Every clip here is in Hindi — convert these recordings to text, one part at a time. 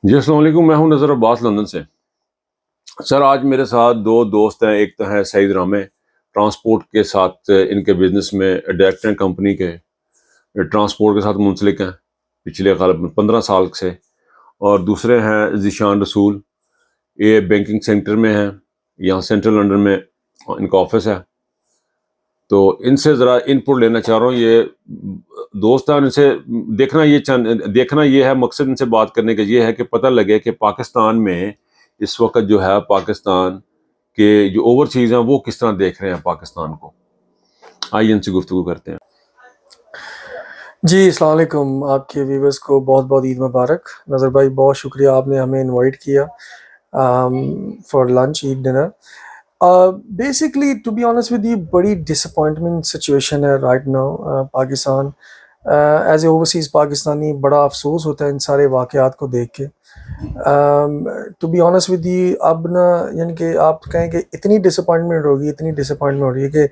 जी, अस्सलाम वालेकुम। मैं हूँ नज़र अब्बास लंदन से। सर, आज मेरे साथ 2 दोस्त हैं। एक तो हैं सईद रामे, ट्रांसपोर्ट के साथ इनके बिज़नेस में डायरेक्टर हैं कंपनी के, ट्रांसपोर्ट के साथ मुंसलिक हैं पिछले ग़ालिबन 15 साल से। और दूसरे हैं ज़ीशान रसूल, ये बैंकिंग सेक्टर में हैं, यहाँ सेंट्रल लंदन में इनका ऑफ़िस है। तो इनसे ज़रा इनपुट लेना चाह रहा हूँ। ये दोस्त हैं और इनसे देखना ये है, मकसद इनसे बात करने का ये है कि पता लगे कि पाकिस्तान में इस वक़्त जो है, पाकिस्तान के जो ओवरसीज़ हैं वो किस तरह देख रहे हैं पाकिस्तान को। आइए इनसे गुफ्तगू करते हैं। जी, अस्सलाम वालेकुम। आपके व्यूवर्स को बहुत-बहुत ईद मुबारक। नज़र भाई, बहुत शुक्रिया आपने हमें इनवाइट किया for lunch, eat dinner. Basically to be honest with you, बड़ी डिसअपॉइंटमेंट सिचुएशन है right now Pakistan. As a overseas Pakistani बड़ा अफ़सोस होता है इन सारे वाक़यात को देख के। To be honest with you, अब ना यानी कि आप कहें कि इतनी डिसअपॉइंटमेंट हो रही है कि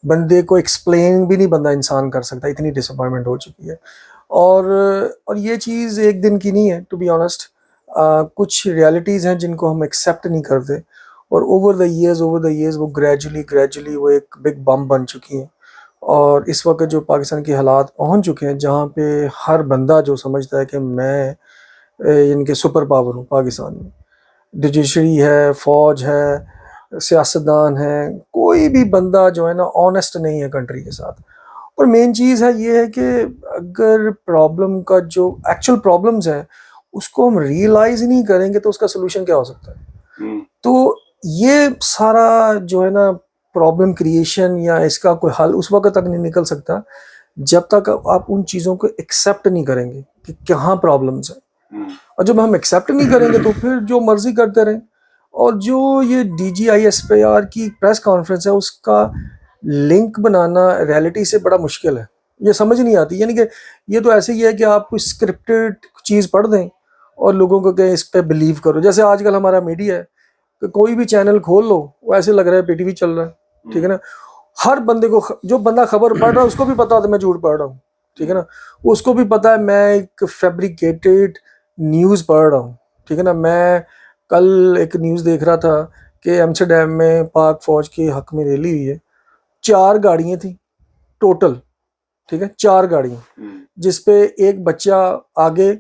बंदे को एक्सप्लेन भी नहीं बंदा इंसान कर सकता, इतनी डिसअपॉइंटमेंट हो चुकी है। और ये चीज़ एक दिन की नहीं है, टू बी ऑनेस्ट। कुछ रियलिटीज़ हैं जिनको हम एक्सेप्ट नहीं करते, और ओवर द ईयर्स वो ग्रेजुअली वो एक बिग बम बन चुकी हैं। और इस वक्त जो पाकिस्तान के हालात पहुंच चुके हैं, जहाँ पे हर बंदा जो समझता है कि मैं इनके सुपर पावर हूँ पाकिस्तान में, जुडिशरी है, फ़ौज है, सियासतदान है, कोई भी बंदा जो है ना ऑनेस्ट नहीं है कंट्री के साथ। और मेन चीज़ है ये है कि अगर प्रॉब्लम का जो एक्चुअल प्रॉब्लम्स हैं उसको हम रियलाइज़ ही नहीं करेंगे तो उसका सोल्यूशन क्या हो सकता है। तो ये सारा जो है ना प्रॉब्लम क्रिएशन या इसका कोई हल उस वक्त तक नहीं निकल सकता जब तक आप उन चीज़ों को एक्सेप्ट नहीं करेंगे कि कहाँ प्रॉब्लम्स हैं। और जब हम एक्सेप्ट नहीं करेंगे तो फिर जो मर्जी करते रहें। और जो ये DGISPR की प्रेस कॉन्फ्रेंस है उसका लिंक बनाना रियलिटी से बड़ा मुश्किल है, ये समझ नहीं आती। यानी कि ये तो ऐसे ही है कि आप कोई स्क्रिप्टेड चीज़ पढ़ दें और लोगों को कहें इस पे बिलीव करो। जैसे आजकल हमारा मीडिया है कि कोई भी चैनल खोल लो वो ऐसे लग रहा है PTV चल रहा है, ठीक है ना। हर बंदे को जो बंदा खबर पढ़ रहा है उसको भी पता है मैं झूठ पढ़ रहा हूँ, ठीक है ना। उसको भी पता है मैं एक फैब्रिकेटेड न्यूज़ पढ़ रहा हूँ, ठीक है ना। मैं कल एक न्यूज़ देख रहा था कि एम्स्टरडेम में पाक फौज के हक में रैली हुई है। 4 गाड़ियाँ थी टोटल, ठीक है, 4 गाड़ियाँ, जिसपे एक बच्चा आगे,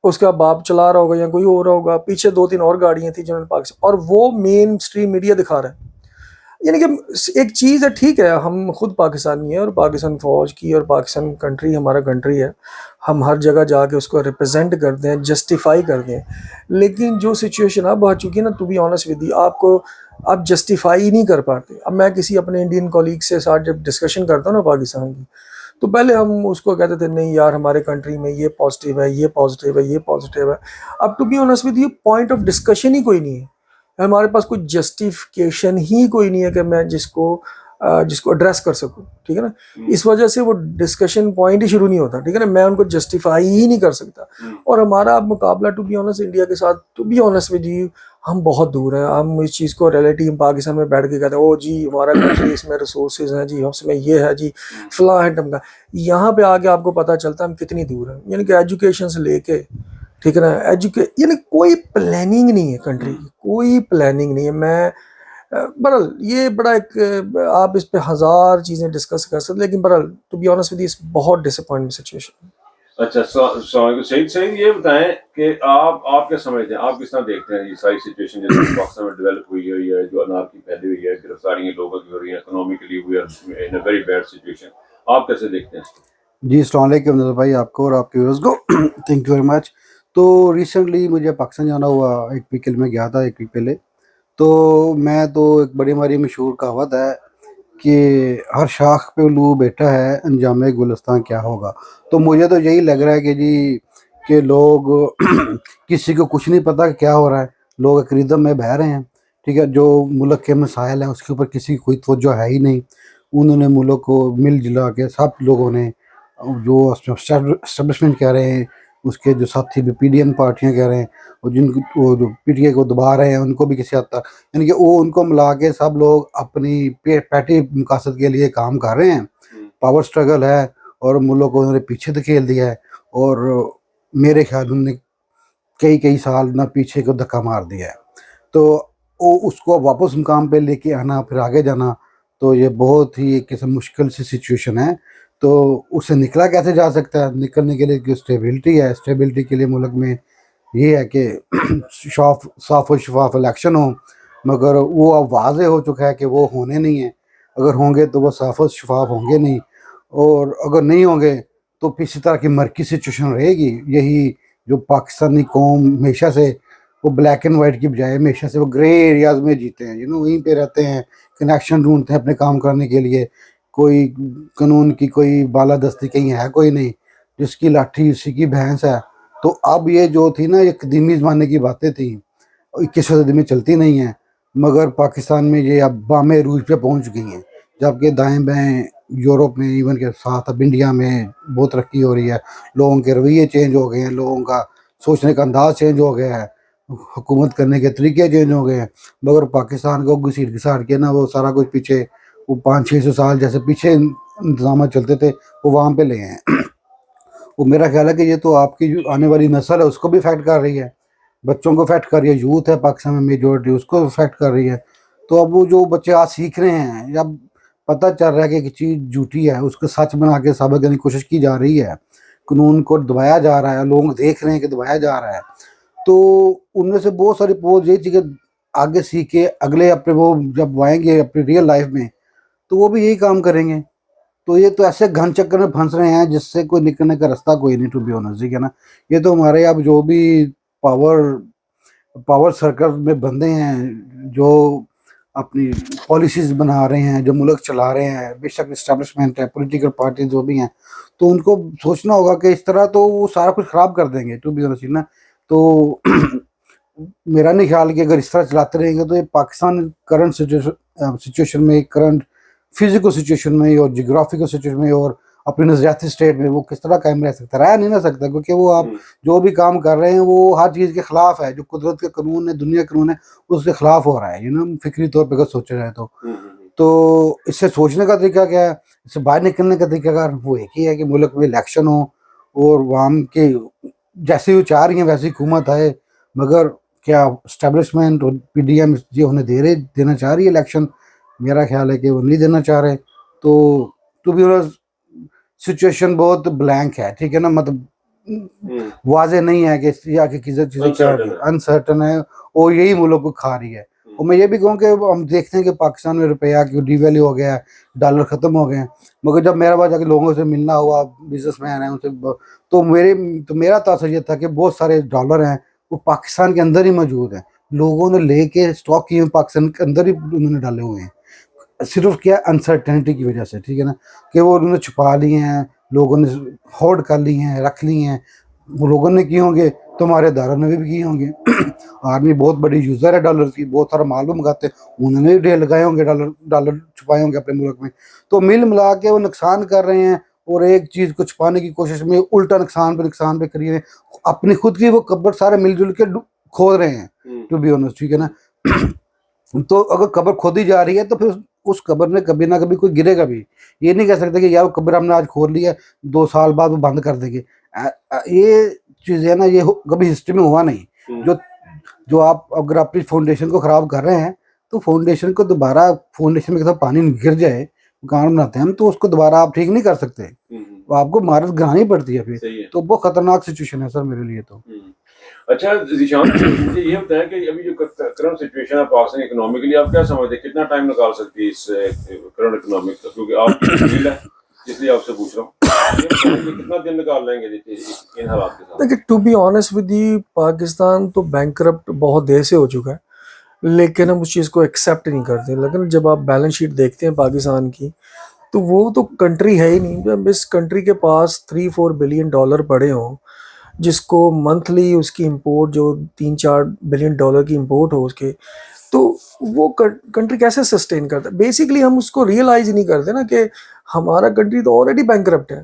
उसका बाप चला रहा होगा या कोई और होगा, पीछे 2-3 और गाड़ियाँ थी जिन्होंने पाकिस्तान, और वो मेन स्ट्रीम मीडिया दिखा रहा है। यानी कि एक चीज़ है, ठीक है, हम खुद पाकिस्तानी हैं और पाकिस्तान फ़ौज की और पाकिस्तान कंट्री हमारा कंट्री है, हम हर जगह जाके उसको रिप्रेजेंट करते हैं, जस्टिफाई करते हैं। लेकिन जो सिचुएशन अब आ चुकी है ना, to be honest with you, आपको आप जस्टिफाई ही नहीं कर पाते। अब मैं किसी अपने इंडियन कॉलीग से साथ जब डिस्कशन करता हूँ ना पाकिस्तान की, तो पहले हम उसको कहते थे नहीं यार हमारे कंट्री में ये पॉजिटिव है, ये पॉजिटिव है, ये पॉजिटिव है। अब to be honest with you, point of discussion ही कोई नहीं है, हमारे पास कोई जस्टिफिकेशन ही कोई नहीं है कि मैं जिसको एड्रेस कर सकूं, ठीक है ना। इस वजह से वो डिस्कशन पॉइंट ही शुरू नहीं होता, ठीक है ना, मैं उनको जस्टिफाई ही नहीं कर सकता। और हमारा अब मुकाबला टू बी ऑनेस्ट इंडिया के साथ, to be honest with you, हम बहुत दूर हैं। हम इस चीज़ को रियलिटी हम पाकिस्तान में बैठ के कहते हैं ओ जी हमारा कंट्री इसमें रिसोर्सेज हैं जी, उसमें ये है जी, फलां है ढमका। यहाँ पे आके आपको पता चलता है हम कितनी दूर हैं। यानी कि एजुकेशन से लेके, ठीक है ना, यानी कोई प्लानिंग नहीं है कंट्री की, कोई प्लानिंग नहीं है। मैं बहरहाल ये बड़ा एक आप इस पे हज़ार चीज़ें डिस्कस कर सकते, लेकिन बहरहाल टू बी ऑनेस्ट विद इस बहुत डिसअपॉइंटिंग सिचुएशन है। अच्छा, सही सही ये बताएं कि आप क्या समझते हैं, आप किस तरह देखते हैं ये सारी सिचुएशन जैसे पाकिस्तान में डेवलप हुई है, जो अनारकी फैली हुई है, गिरफ्तारियां लोगों की हो रही है, economically we are in a very bad situation. आप कैसे देखते हैं इसको? जी, अस्सलाम वालेकुम नज़र भाई, आपको और आपके व्यूअर्स को थैंक यू वेरी मच। तो रिसेंटली मुझे पाकिस्तान जाना हुआ, एक वीक में गया था, एक वीक पहले। तो मैं तो एक बड़ी हमारी मशहूर कहावत है कि हर शाख पे उल्लू बैठा है, अंजामे गुलिस्तान क्या होगा। तो मुझे तो यही लग रहा है कि जी कि लोग किसी को कुछ नहीं पता कि क्या हो रहा है, लोग अक़रीदम में बह रहे हैं, ठीक है। जो मुल्क के मसाइल हैं उसके ऊपर किसी की कोई तवज्जो है ही नहीं। उन्होंने मुल्क को मिल जुला के सब लोगों ने, जो एस्टेब्लिशमेंट कह रहे हैं, उसके जो साथी भी PDM पार्टियां कह रहे हैं, और वो जो PTI को दबा रहे हैं उनको भी किसी हद तक, यानी कि वो उनको मिला के सब लोग अपनी पैटी मकासद के लिए काम कर रहे हैं। पावर स्ट्रगल है और मुल्क को उन्होंने पीछे धकेल दिया है। और मेरे ख्याल उन्होंने कई कई साल ना पीछे को धक्का मार दिया है। तो वो उसको वापस मुकाम पे लेके आना फिर आगे जाना, तो ये बहुत ही एक किस्म मुश्किल सी सिचुएशन है। तो उससे निकला कैसे जा सकता है? निकलने के लिए स्टेबिलिटी है, स्टेबिलिटी के लिए मुल्क में ये है कि साफ और शफाफ इलेक्शन हो, मगर वो अब वाज़े हो चुका है कि वो होने नहीं है। अगर होंगे तो वो साफ और शफाफ होंगे नहीं, और अगर नहीं होंगे तो फिर इसी तरह की मरकी सिचुएशन रहेगी। यही जो पाकिस्तानी कौम हमेशा से वो ब्लैक एंड वाइट की बजाय हमेशा से वो ग्रे एरियाज़ में जीते हैं, वहीं पे रहते हैं, कनेक्शन ढूंढते हैं अपने काम करने के लिए। कोई कानून की कोई बालादस्ती कहीं है कोई नहीं, जिसकी लाठी उसी की भैंस है। तो अब ये जो थी ना, ये कदीमी ज़माने की बातें थी, 21वीं सदी में चलती नहीं हैं। मगर पाकिस्तान में ये अब बामें रूज पे पहुंच गई हैं, जबकि दाएं बाएं यूरोप में, इवन के साथ अब इंडिया में बहुत तरक्की हो रही है। लोगों के रवैये चेंज हो गए हैं, लोगों का सोचने का अंदाज चेंज हो गया है, हुकूमत करने के तरीके चेंज हो गए हैं। मगर पाकिस्तान को घसीट घसाट के ना वो सारा कुछ पीछे, वो 500-600 साल जैसे पीछे इंतजाम चलते थे, वो वहाँ पे ले हैं। वो मेरा ख्याल है कि ये तो आपकी जो आने वाली नस्ल है उसको भी इफेक्ट कर रही है, बच्चों को इफेक्ट कर रही है, यूथ है पाकिस्तान में मेजोरिटी, उसको इफेक्ट कर रही है। तो अब वो जो बच्चे आज सीख रहे हैं, जब पता चल रहा है कि चीज़ झूठी है, उसको सच बना के साबित करने की कोशिश की जा रही है, कानून को दबाया जा रहा है, लोग देख रहे हैं कि दबाया जा रहा है, तो उनमें से बहुत सारी पोज यही थी कि आगे सीख के अगले अपने वो जब आएंगे अपनी रियल लाइफ में, तो वो भी यही काम करेंगे। तो ये तो ऐसे घन चक्कर में फंस रहे हैं जिससे कोई निकलने का रास्ता कोई नहीं, टू बी ऑनेस्ट, ठीक है ना। ये तो हमारे अब जो भी पावर पावर सर्कल में बंदे हैं, जो अपनी पॉलिसीज़ बना रहे हैं, जो मुल्क चला रहे हैं, बेशक इस्टेब्लिशमेंट है, पॉलिटिकल पार्टी जो भी हैं, तो उनको सोचना होगा कि इस तरह तो वो सारा कुछ ख़राब कर देंगे, टू बी ऑनेस्ट ना। तो मेरा नहीं ख्याल कि अगर इस तरह चलाते रहेंगे तो ये पाकिस्तान करंट सिचुएशन में, करंट फिजिकल सिचुएशन में और जियोग्राफिकल सिचुएशन में और अपने नजरियाती स्टेट में वो किस तरह कायम रह सकता, रह नहीं ना सकता, क्योंकि वो आप जो भी काम कर रहे हैं वो हर चीज़ के खिलाफ है, जो कुदरत के कानून है, दुनिया के कानून है, उसके खिलाफ हो रहा है, फिक्री तौर पर अगर सोचा जाए तो इससे सोचने का तरीका क्या है, इससे बाहर निकलने का तरीका क्या, वो एक ही है कि मुल्क में इलेक्शन हो और वहाँ के जैसे वो चाह रही हैं वैसी हुकूमत आए। मगर क्या स्टैब्लिशमेंट और पीडीएम ये उन्हें देना चाह रही है इलेक्शन? मेरा ख्याल है कि वो नहीं देना चाह रहे। तो टू बी ऑनेस्ट सिचुएशन बहुत ब्लैंक है, ठीक है ना, मतलब वाजे नहीं है कि किसी चीज़ें क्या अनसर्टन है, और यही मुल्क को खा रही है। और मैं ये भी कहूँ कि हम देखते हैं कि पाकिस्तान में रुपया की डिवैल्यू हो गया है, डॉलर ख़त्म हो गए हैं, मगर जब मेरा बात जाके लोगों से मिलना हुआ, बिजनेसमैन है उनसे, तो मेरा तासर ये था कि बहुत सारे डॉलर हैं वो पाकिस्तान के अंदर ही मौजूद हैं, लोगों ने लेके स्टॉक किए पाकिस्तान के अंदर ही उन्होंने डाले हुए हैं, सिर्फ क्या अनसर्टेनिटी की वजह से, ठीक है ना, कि वो उन्होंने छुपा लिए हैं, लोगों ने होल्ड कर ली हैं, रख ली हैं। वो लोगों ने किए होंगे तो हमारे अदारों ने भी किए होंगे। आर्मी बहुत बड़ी यूज़र है डॉलर की, बहुत सारा माल मंगाते हैं, उन्होंने भी ढेर लगाए होंगे, डॉलर छुपाए होंगे अपने मुल्क में। तो मिल मिला के वो नुकसान कर रहे हैं, और एक चीज़ को छुपाने की कोशिश में उल्टा नुकसान पे करिए, अपनी खुद की वो कब्र सारे मिलजुल के खोद रहे हैं, टू बी ऑनेस्ट, ठीक है ना। तो अगर कब्र खोदी जा रही है तो फिर उस कब्र में कभी ना कभी कोई गिरेगा भी। ये नहीं कह सकते कि यार वो कब्र हमने आज खोद लिया, 2 साल बाद वो बंद कर देंगे। ये चीज़ है ना, ये कभी हिस्ट्री में हुआ नहीं। जो आप अगर अपनी फाउंडेशन को ख़राब कर रहे हैं, तो फाउंडेशन को दोबारा, फाउंडेशन में पानी गिर जाए, मकान बनाते हैं हम, तो उसको दोबारा आप ठीक नहीं कर सकते, तो आपको इमारत गिरानी पड़ती है फिर। तो बहुत खतरनाक सिचुएशन है सर मेरे लिए तो। अच्छा ज़ीशान, मुझे ये बताया कि अभी जो करंट सिचुएशन है पाकिस्तान इकोनॉमिकली, आप क्या समझते हैं कितना टाइम निकाल सकती है इस करंट इकोनॉमिक का? क्योंकि आप फील्ड है इसलिए आपसे पूछ रहा हूँ, कितना दिन निकाल लेंगे इन हालात के साथ? देखिए, to be honest with you, Pakistan तो बैंकरप्ट बहुत देर से हो चुका है, लेकिन हम उस चीज़ को एक्सेप्ट नहीं करते। लेकिन जब आप बैलेंस शीट देखते हैं पाकिस्तान की, तो वो तो कंट्री है ही नहीं। जब इस कंट्री के पास $3-4 बिलियन पड़े हों, जिसको मंथली उसकी इंपोर्ट जो $3-4 बिलियन की इंपोर्ट हो उसके, तो वो कंट्री कैसे सस्टेन करता है? बेसिकली हम उसको रियलाइज ही नहीं करते ना कि हमारा कंट्री तो ऑलरेडी बैंकरप्ट है।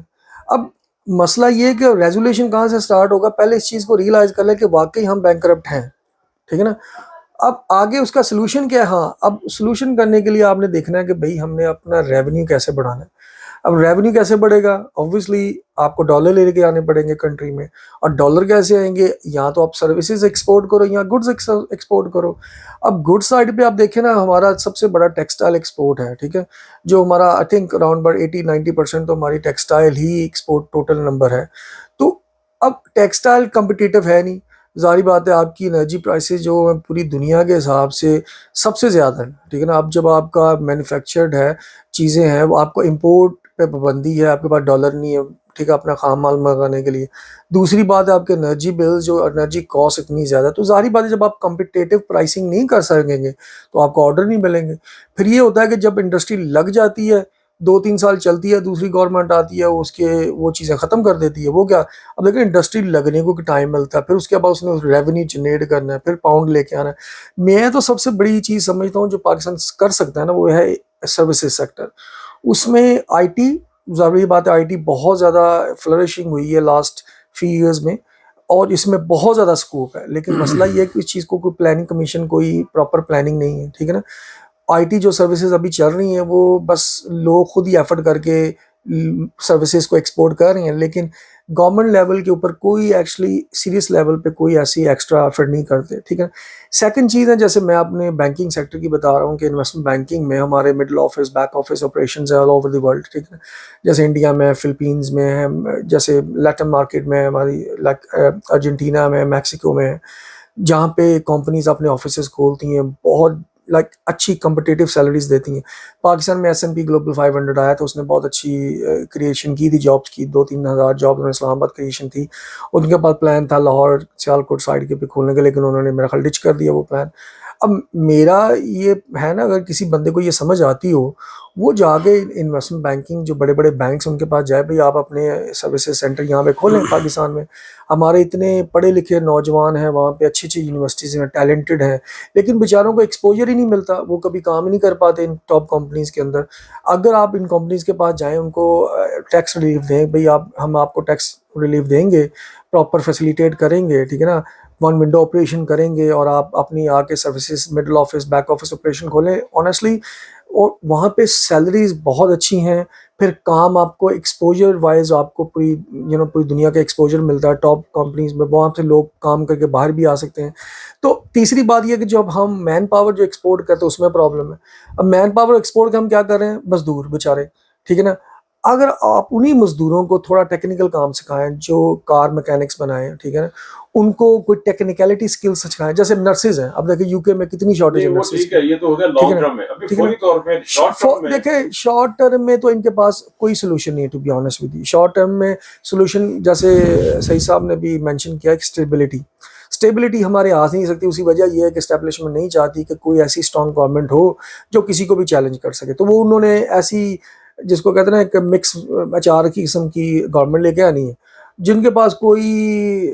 अब मसला ये है कि रेजोल्यूशन कहाँ से स्टार्ट होगा, पहले इस चीज़ को रियलाइज कर ले कि वाकई हम बैंकरप्ट हैं, ठीक है ना। अब आगे उसका सोल्यूशन क्या है? हाँ, अब सोल्यूशन करने के लिए आपने देखना है कि भाई हमने अपना रेवेन्यू कैसे बढ़ाना है। अब रेवेन्यू कैसे बढ़ेगा? ऑब्वियसली आपको डॉलर लेके आने पड़ेंगे कंट्री में, और डॉलर कैसे आएंगे? या तो आप सर्विसेज एक्सपोर्ट करो या गुड्स एक्सपोर्ट करो। अब गुड्स साइड पे आप देखें ना, हमारा सबसे बड़ा टेक्सटाइल एक्सपोर्ट है, ठीक है, जो हमारा आई थिंक अराउंड 80-90% तो हमारी टेक्सटाइल ही एक्सपोर्ट टोटल नंबर है। तो अब टेक्सटाइल कम्पिटिटिव है नहीं, ज़ाहिर बात है आपकी एनर्जी प्राइसेस जो है पूरी दुनिया के हिसाब से सबसे ज़्यादा है, ठीक है ना। अब जब आपका मैन्युफैक्चर्ड है चीज़ें हैं, वो आपको इंपोर्ट पे पाबंदी है, आपके पास डॉलर नहीं है, ठीक है, अपना खाम माल मंगाने के लिए। दूसरी बात है आपके एनर्जी बिल्स, जो एनर्जी कॉस्ट इतनी ज़्यादा, तो ज़ाहिर बात है जब आप कम्पिटिटिव प्राइसिंग नहीं कर सकेंगे तो आपको ऑर्डर नहीं मिलेंगे। फिर ये होता है कि जब इंडस्ट्री लग जाती है, 2-3 साल चलती है, दूसरी गवर्नमेंट आती है, उसके वो चीज़ें ख़त्म कर देती है। वो क्या, अब देखिए इंडस्ट्री लगने को टाइम मिलता है, फिर उसके बाद उसने रेवेन्यू जनरेट करना है, फिर पाउंड लेके आना है। मैं तो सबसे बड़ी चीज़ समझता हूँ जो पाकिस्तान कर सकता है ना, वो है सर्विसेज सेक्टर। उसमें आईटी, ज़ाहिर बात है आईटी बहुत ज़्यादा फ्लरिशिंग हुई है लास्ट फ्यू ईयर्स में, और इसमें बहुत ज़्यादा स्कोप है। लेकिन मसला ये है कि इस चीज़ को कोई प्लानिंग कमीशन, कोई प्रॉपर प्लानिंग नहीं है, ठीक है ना। आईटी जो सर्विसेज अभी चल रही हैं वो बस लोग खुद ही एफर्ट करके सर्विसेज को एक्सपोर्ट कर रहे हैं, लेकिन गवर्नमेंट लेवल के ऊपर कोई एक्चुअली सीरियस लेवल पे कोई ऐसी एक्स्ट्रा एफर्ट नहीं करते, ठीक है। सेकंड चीज़ है, जैसे मैं अपने बैंकिंग सेक्टर की बता रहा हूँ कि इन्वेस्टमेंट बैंकिंग में हमारे middle office, back office operations है ऑल ओवर द वर्ल्ड, ठीक है। जैसे इंडिया में, फिलीपींस में है, जैसे लैटिन मार्केट में हमारी, लाइक अर्जेंटीना में, मैक्सिको में, जहाँ पे कंपनीज अपने ऑफिसेज खोलती हैं, बहुत लाइक अच्छी कम्पिटिटिव सैलरीज देती हैं। पाकिस्तान में S&P ग्लोबल 500 आया था, उसने बहुत अच्छी क्रिएशन की थी जॉब्स की, 2-3 हज़ार जॉब उन्होंने इस्लामाबाद क्रिएशन थी। उनके पास प्लान था लाहौर सियालकोट साइड के पे खोलने का, लेकिन उन्होंने मेरा ख्याल डिच कर दिया वो प्लान। अब मेरा ये है ना, अगर किसी बंदे को ये समझ आती हो, वो जाके इन्वेस्टमेंट बैंकिंग जो बड़े बड़े बैंक्स उनके पास जाए, भाई आप अपने सर्विसेज सेंटर यहाँ पे खोलें पाकिस्तान में। हमारे इतने पढ़े लिखे नौजवान हैं वहाँ पे, अच्छी अच्छी यूनिवर्सिटीज़ हैं, टैलेंटेड हैं, लेकिन बेचारों को एक्सपोजर ही नहीं मिलता, वो कभी काम ही नहीं कर पाते इन टॉप कंपनीज़ के अंदर। अगर आप इन कंपनीज़ के पास जाएँ, उनको टैक्स रिलीफ दें, भाई आप, हम आपको टैक्स रिलीफ देंगे, प्रॉपर फैसिलिटेट करेंगे, ठीक है ना, वन विंडो ऑपरेशन करेंगे, और आप अपनी आके services, middle office, back office operation खोलें ऑनेस्टली, और वहाँ पे सैलरीज बहुत अच्छी हैं। फिर काम आपको एक्सपोजर वाइज आपको पूरी पूरी दुनिया का एक्सपोजर मिलता है टॉप कंपनीज में, वहाँ से लोग काम करके बाहर भी आ सकते हैं। तो तीसरी बात यह कि जब हम मैन पावर जो एक्सपोर्ट करते हैं उसमें प्रॉब्लम है। अब मैन पावर एक्सपोर्ट के हम क्या कर रहे हैं, मजदूर बेचारे, ठीक है ना। अगर आप उन्हीं मजदूरों को थोड़ा टेक्निकल काम सिखाएं, जो कार मैकेनिक्स बनाएं, ठीक है ना, उनको कोई टेक्निकलिटी स्किल्स सिखाएं, जैसे नर्सेज हैं, अब देखिए यूके में कितनी शॉर्टेज है वो नर्सेज ठीक है, ये तो हो गया लॉन्ग टर्म में। अभी फौरी तौर पे शॉर्ट टर्म में देखिए, शॉर्ट टर्म में तो इनके पास कोई सोल्यूशन नहीं है, to be honest with you. Short term में सोल्यूशन, जैसे सही साहब ने भी मेंशन किया, स्टेबिलिटी हमारे आ नहीं सकती। उसी वजह यह है कि एस्टेब्लिशमेंट नहीं चाहती कि कोई ऐसी स्ट्रॉन्ग गवर्नमेंट हो जो किसी को भी चैलेंज कर सके। तो वो उन्होंने ऐसी, जिसको कहते हैं ना, एक मिक्स अचार की किस्म की गवर्नमेंट लेके आनी है, जिनके पास कोई,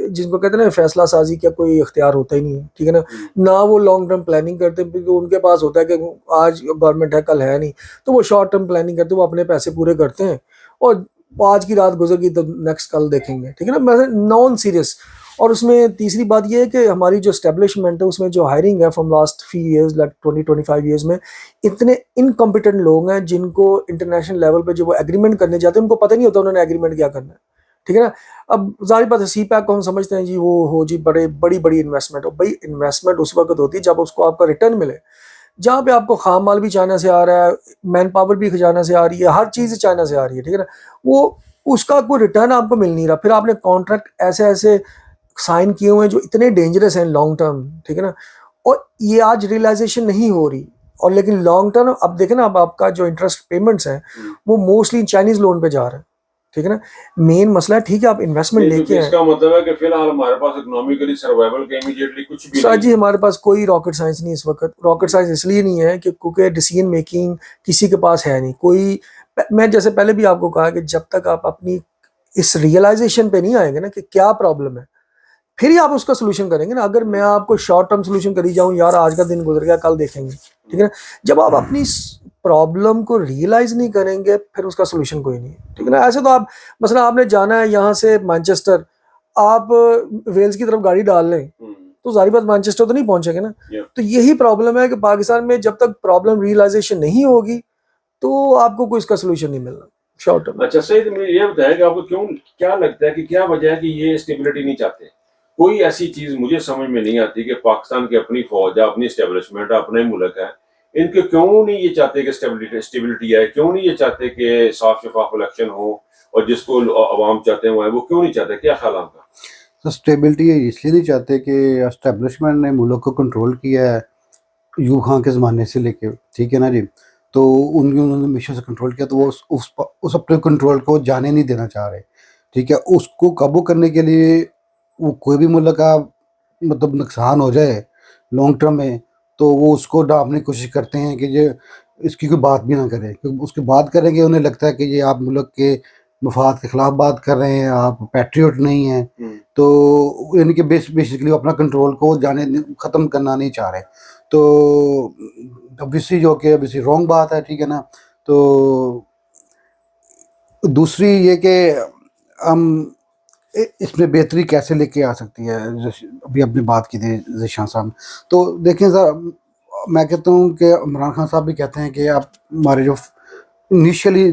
जिनको कहते हैं ना, फैसला साजी का कोई इख्तियार होता ही नहीं है, ठीक है ना वो लॉन्ग टर्म प्लानिंग करते, क्योंकि उनके पास होता है कि आज गवर्नमेंट है कल है नहीं, तो वो शॉर्ट टर्म प्लानिंग करते, वो अपने पैसे पूरे करते हैं, और आज की रात गुजर गई तो नेक्स्ट कल देखेंगे, ठीक है ना, मैं नॉन सीरियस। और उसमें तीसरी बात ये है कि हमारी जो स्टैब्लिशमेंट है, उसमें जो हायरिंग है from last few years, like 20-25 years में, इतने इनकम्पिटेंट लोग हैं जिनको इंटरनेशनल लेवल पे जो वो एग्रीमेंट करने जाते हैं, उनको पता नहीं होता उन्होंने एग्रीमेंट क्या करना है, ठीक है ना। अब जाहिर बात है CPEC को हम समझते हैं जी, वो हो जी बड़ी बड़ी इन्वेस्टमेंट हो। भाई इन्वेस्टमेंट उस वक्त होती है जब उसको आपका रिटर्न मिले, जहाँ पे आपको खाम माल भी चाइना से आ रहा है, मैन पावर भी चाइना से आ रही है, हर चीज़ चाइना से आ रही है, ठीक है ना, वो उसका कोई रिटर्न आपको मिल नहीं रहा। फिर आपने कॉन्ट्रैक्ट ऐसे ऐसे साइन किए हुए हैं जो इतने डेंजरस हैं लॉन्ग टर्म, ठीक है ना, और ये आज रियलाइजेशन नहीं हो रही। और लेकिन लॉन्ग टर्म, अब देखें ना, अब आपका जो इंटरेस्ट पेमेंट्स हैं वो मोस्टली चाइनीज लोन पे जा रहे हैं, ठीक है ना। मेन मसला है, ठीक है, आप इन्वेस्टमेंट लेके आए, इसका मतलब है कि फिलहाल हमारे पास इकोनॉमिकली सर्वाइवल के इमीडिएटली कुछ भी सर नहीं जी, हमारे पास कोई रॉकेट साइंस नहीं इस वक्त। रॉकेट साइंस इसलिए नहीं है कि क्योंकि डिसीजन मेकिंग किसी के पास है नहीं कोई। मैं जैसे पहले भी आपको कहा कि जब तक आप अपनी इस रियलाइजेशन पे नहीं आएंगे ना कि क्या प्रॉब्लम है, फिर ही आप उसका सोल्यूशन करेंगे ना। अगर मैं आपको शॉर्ट टर्म सोल्यूशन करी जाऊं, यार आज का दिन गुजर गया कल देखेंगे, ठीक है ना, जब आप अपनी प्रॉब्लम को रियलाइज नहीं करेंगे फिर उसका सोल्यूशन कोई नहीं है, ठीक है ना। ऐसे तो आप, मसला आपने जाना है यहाँ से मैनचेस्टर, आप वेल्स की तरफ गाड़ी डाल लें तो जारी बात मैनचेस्टर तो नहीं पहुंचेंगे ना। तो यही प्रॉब्लम है कि पाकिस्तान में जब तक प्रॉब्लम रियलाइजेशन नहीं होगी तो आपको कोई इसका सोल्यूशन नहीं मिलना। Short term. अच्छा सही, तो मुझे ये बताया कि आपको क्यों, क्या लगता है कि क्या वजह है कि ये स्टेबिलिटी नहीं चाहते? कोई ऐसी चीज मुझे समझ में नहीं आती कि पाकिस्तान की अपनी फौज है, अपनी स्टेब्लिशमेंट है, अपना ही मुल्क है, इनके क्यों नहीं ये चाहते कि स्टेबिलिटी स्टेबिलिटी आए? क्यों नहीं ये चाहते कि साफ शफाफ इलेक्शन हो और जिसको अवाम चाहते हैं वो क्यों नहीं चाहते? क्या ख्याल है आपका? तो स्टेबिलिटी ये इसलिए नहीं चाहते कि एस्टेब्लिशमेंट ने मुल्क को कंट्रोल किया है यूब खान के ज़माने से लेके, ठीक है ना जी। तो उन्होंने हमेशा से कंट्रोल किया, तो वो उस अपने कंट्रोल को जाने नहीं देना चाह रहे, ठीक है। उसको काबू करने के लिए वो कोई भी मुल्क का मतलब नुकसान हो जाए लॉन्ग टर्म में, तो वो उसको डांपने की कोशिश करते हैं कि ये इसकी कोई बात भी ना करें, क्योंकि उसकी बात करेंगे उन्हें लगता है कि ये आप मुल्क के मफाद के खिलाफ बात कर रहे हैं, आप पैट्रियट नहीं हैं। तो यानी कि बेसिकली अपना कंट्रोल को ख़त्म करना नहीं चाह रहे। तो ऑब्वियसली जो कि ऑब्वियसली रॉन्ग बात है, ठीक है ना। तो दूसरी ये कि हम इसमें बेहतरी कैसे लेके आ सकती है, जैसे अभी आपने बात की थी ज़ीशान साहब। तो देखें सर, मैं कहता हूँ कि इमरान खान साहब भी कहते हैं कि आप हमारे जो इनिशियली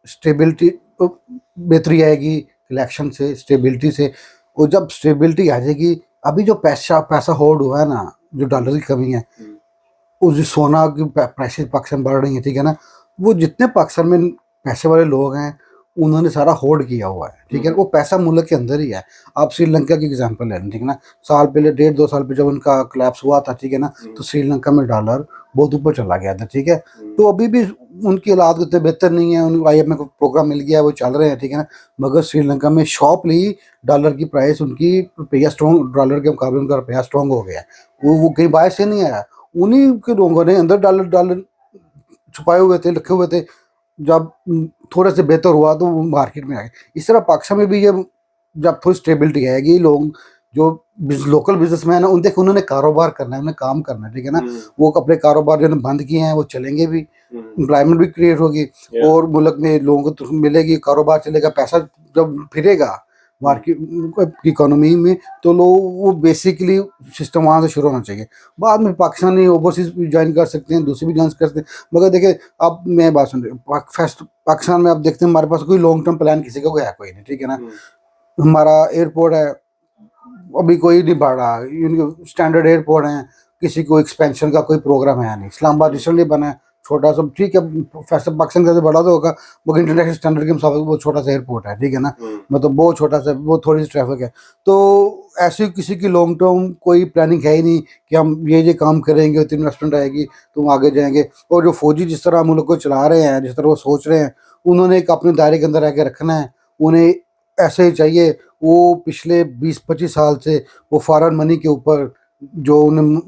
स्टेबिलिटी बेहतरी आएगी इलेक्शन से, स्टेबिलिटी से। और जब स्टेबिलिटी आ जाएगी, अभी जो पैसा होल्ड हुआ है ना, जो डॉलर की कमी है, उस जो सोना की प्राइसेस पाकिस्तान बढ़ रही है, ठीक है ना, वो जितने पाकिस्तान में पैसे वाले लोग हैं उन्होंने सारा होल्ड किया हुआ है, ठीक है। वो पैसा मुल्क के अंदर ही है। आप श्रीलंका की एग्जांपल ले लें, ठीक है ना। साल पहले 1.5-2 साल पे जब उनका कोलैप्स हुआ था, ठीक है ना, तो श्रीलंका में डॉलर बहुत ऊपर चला गया था, ठीक है। तो अभी भी उनकी हालात उतने बेहतर नहीं है, उनको IMF को प्रोग्राम मिल गया है, वो चल रहे हैं, ठीक है ना। मगर श्रीलंका में शॉर्पली डॉलर की प्राइस, उनकी रुपया स्ट्रॉन्ग, डॉलर के मुकाबले उनका रुपया स्ट्रॉन्ग हो गया है। वो कहीं बाहर से नहीं आया, उन्हीं के लोगों ने अंदर डॉलर डॉलर छुपाए हुए थे, रखे हुए थे। जब थोड़ा से बेहतर हुआ तो वो मार्केट में आ गए। इस तरह पाकिस्तान में भी जब थोड़ी स्टेबिलिटी आएगी, लोग जो लोकल बिजनेसमैन है उन देख उन्होंने कारोबार करना है, उन्हें काम करना है, ठीक है ना। वो अपने कारोबार जो बंद किए हैं वो चलेंगे भी, एम्प्लॉयमेंट भी क्रिएट होगी और मुल्क में लोगों को मिलेगी, कारोबार चलेगा, पैसा जब फिरेगा मार्केट इकोनॉमी में, तो लोग वो बेसिकली सिस्टम वहाँ से शुरू होना चाहिए। बाद में पाकिस्तानी ओवरसीज भी ज्वाइन कर सकते हैं, दूसरी भी ज्वाइन कर सकते हैं। मगर देखिए, अब मैं बात सुन रही पाकिस्तान में, आप देखते हैं हमारे पास कोई लॉन्ग टर्म प्लान किसी का कोई है कोई नहीं, ठीक है ना। हमारा एयरपोर्ट है, अभी कोई नहीं बढ़ रहा, स्टैंडर्ड एयरपोर्ट है, किसी को एक्सपेंशन का कोई प्रोग्राम है नहीं। इस्लामाबाद रिसेंटली बना है, छोटा सा, ठीक है, फैसल पाकिस्तान का बड़ा तो होगा, मगर इंटरनेशनल स्टैंडर्ड के मुताबिक वो छोटा सा एयरपोर्ट है, ठीक है ना। मतलब बहुत छोटा सा, वो थोड़ी सी ट्रैफिक है। तो ऐसी किसी की लॉन्ग टर्म कोई प्लानिंग है ही नहीं कि हम ये काम करेंगे, उतनी इन्वेस्टमेंट आएगी तो हम आगे जाएंगे। और जो फौजी जिस तरह मुल्क को चला रहे हैं, जिस तरह वो सोच रहे हैं, उन्होंने एक अपने दायरे के अंदर आके रखना है, उन्हें ऐसे ही चाहिए। वो पिछले 20-25 साल से वो फॉरेन मनी के ऊपर जो उन्हें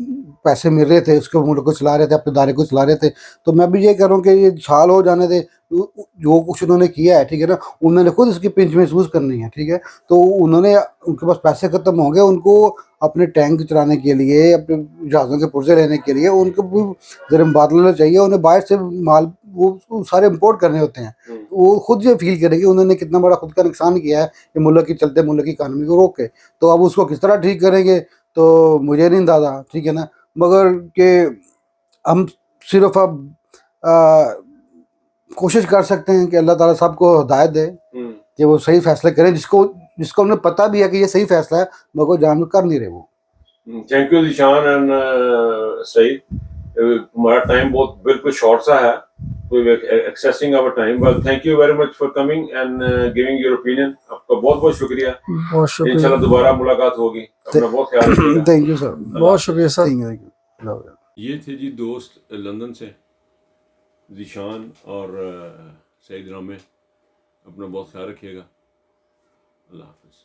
पैसे मिल रहे थे, उसके मुल्क को चला रहे थे, अपने दायरे को चला रहे थे। तो मैं भी ये कह रहा हूँ कि ये साल हो जाने दे, जो कुछ उन्होंने किया है, ठीक है ना, उन्होंने खुद इसकी पिंच महसूस करनी है, ठीक है। तो उन्होंने, उनके पास पैसे खत्म हो गए, उनको अपने टैंक चलाने के लिए, अपने जहाज़ों के पुर्जे लेने के लिए उनको ज़रा मुबादला चाहिए, उन्हें बाहर से माल वो सारे इम्पोर्ट करने होते हैं। वो खुद ये फील करेंगे उन्होंने कितना बड़ा खुद का नुकसान किया है ये मुल्क की चलते मुल्क की इकानमी को रोक के। तो अब उसको किस तरह ठीक करेंगे तो मुझे नहीं अंदाज़ा, ठीक है ना। मगर कि हम सिर्फ अब कोशिश कर सकते हैं कि अल्लाह ताला सबको हिदायत दे कि वो सही फैसले करें, जिसको जिसको उन्हें पता भी है कि ये सही फैसला है, मगर वो जानबूझ कर नहीं रहे वो। Thank you Zeeshan and Saeed. हमारा टाइम बहुत बिल्कुल शॉर्ट सा है, accessing our time. Well, thank you very much for coming and giving your opinion. आपका बहुत बहुत शुक्रिया। बहुत शुक्रिया, इंशाल्लाह दोबारा मुलाकात होगी। अपना बहुत ख्याल रखिएगा। थैंक यू सर, बहुत शुक्रिया सर। Thank you. ये थे जी दोस्त लंदन से, जिशान और सईद रामे। अपना बहुत ख्याल रखिएगा। अल्लाह हाफिज़।